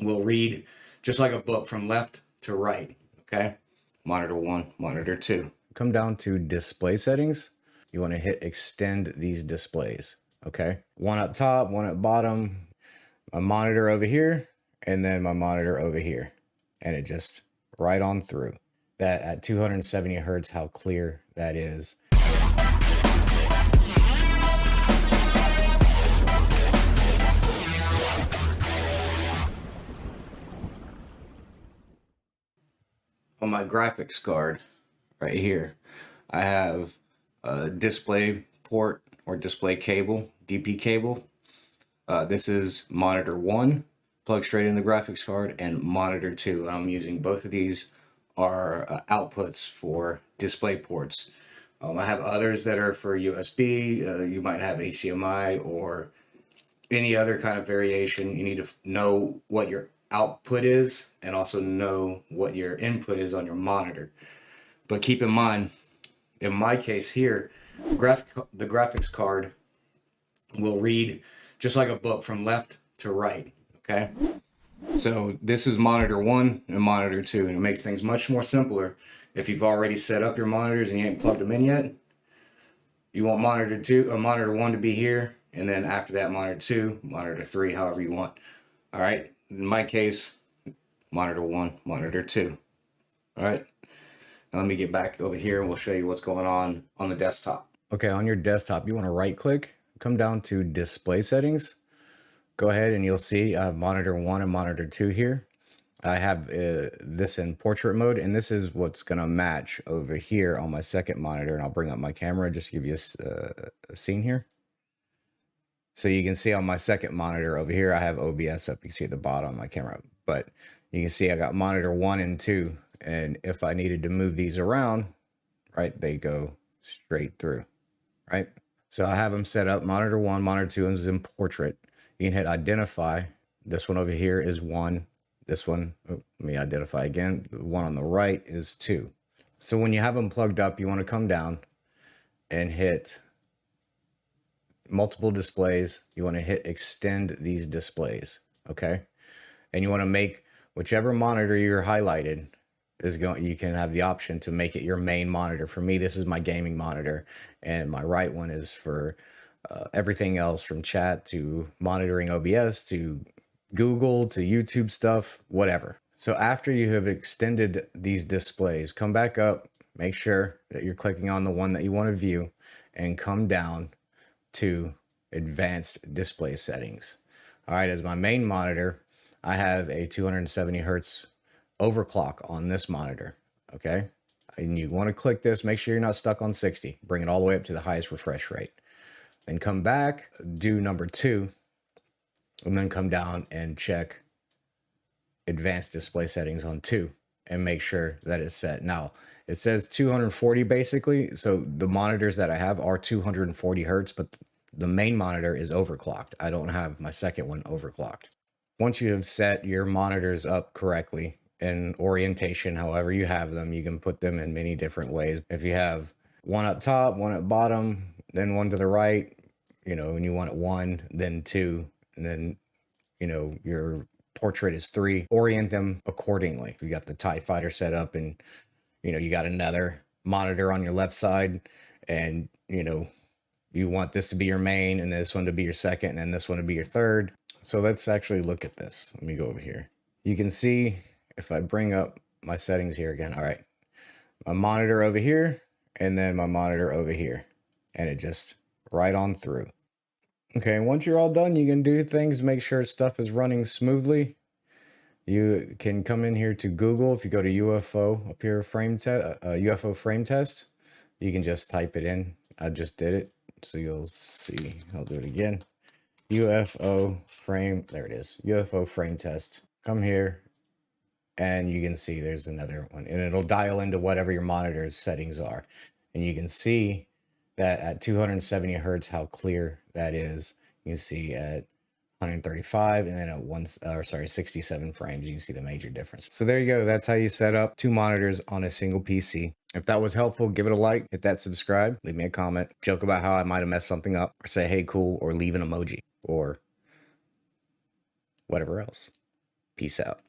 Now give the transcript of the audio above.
will read just like a book from left to right, okay? Monitor 1, monitor 2. Come down to display settings. You want to hit extend these displays, okay? One up top, one at bottom, my monitor over here, and then my monitor over here. And it just right on through. That at 270 hertz, how clear that is. On my graphics card right here, I have a display port or display cable, DP cable. This is monitor 1, plug straight in the graphics card, and monitor 2. I'm using both of these are outputs for display ports. I have others that are for USB. You might have HDMI or any other kind of variation. You need to know what your output is and also know what your input is on your monitor. But keep in mind, in my case here, the graphics card will read just like a book from left to right, okay? So this is monitor 1 and monitor 2, and it makes things much more simpler. If you've already set up your monitors and you ain't plugged them in yet, you want monitor 2 or monitor 1 to be here, and then after that monitor 2, monitor 3, however you want. All right, in my case, monitor 1, monitor 2. All right, now let me get back over here and we'll show you what's going on the desktop. Okay, on your desktop, you want to right click, come down to display settings. Go ahead and you'll see I have monitor 1 and monitor 2 here. I have this in portrait mode, and this is what's going to match over here on my second monitor. And I'll bring up my camera just to give you a scene here. So you can see on my second monitor over here, I have OBS up. You can see at the bottom of my camera. But you can see I got monitor 1 and 2. And if I needed to move these around, right, they go straight through, right? So I have them set up. Monitor 1, monitor 2 is in portrait. You can hit identify. This one over here is 1. This one, let me identify again. The one on the right is 2. So when you have them plugged up, you want to come down and hit multiple displays. You want to hit extend these displays, okay? And you want to make whichever monitor you're highlighted is going, you can have the option to make it your main monitor. For me, this is my gaming monitor, and my right one is for everything else, from chat to monitoring OBS to Google to YouTube stuff, whatever. So after you have extended these displays, come back up, make sure that you're clicking on the one that you want to view, and come down to advanced display settings. All right, as my main monitor, I have a 270 hertz overclock on this monitor, okay? And you want to click this, make sure you're not stuck on 60, bring it all the way up to the highest refresh rate. Then come back, do number 2, and then come down and check advanced display settings on 2 and make sure that it's set. Now, it says 240 basically, so the monitors that I have are 240 hertz, but the main monitor is overclocked. I don't have my second one overclocked. Once you have set your monitors up correctly in orientation, however you have them, you can put them in many different ways. If you have one up top, one at bottom, then one to the right, you know, and you want it 1, then 2, and then, you know, your portrait is 3, orient them accordingly. If you got the TIE fighter set up and, you know, you got another monitor on your left side, and, you know, you want this to be your main and this one to be your second and then this one to be your third. So let's actually look at this. Let me go over here. You can see if I bring up my settings here again. All right, my monitor over here and then my monitor over here, and it just right on through. Okay, once you're all done, you can do things to make sure stuff is running smoothly. You can come in here to Google. If you go to UFO up here, UFO frame test, you can just type it in. I just did it, so you'll see. I'll do it again. UFO frame, there it is. UFO frame test. Come here, and you can see there's another one, and it'll dial into whatever your monitor's settings are, and you can see that at 270 hertz, how clear that is. You can see at 135 and then at 67 frames, you can see the major difference. So there you go. That's how you set up 2 monitors on a single PC. If that was helpful, give it a like, hit that subscribe, leave me a comment, joke about how I might have messed something up, or say, hey, cool, or leave an emoji, or whatever else. Peace out.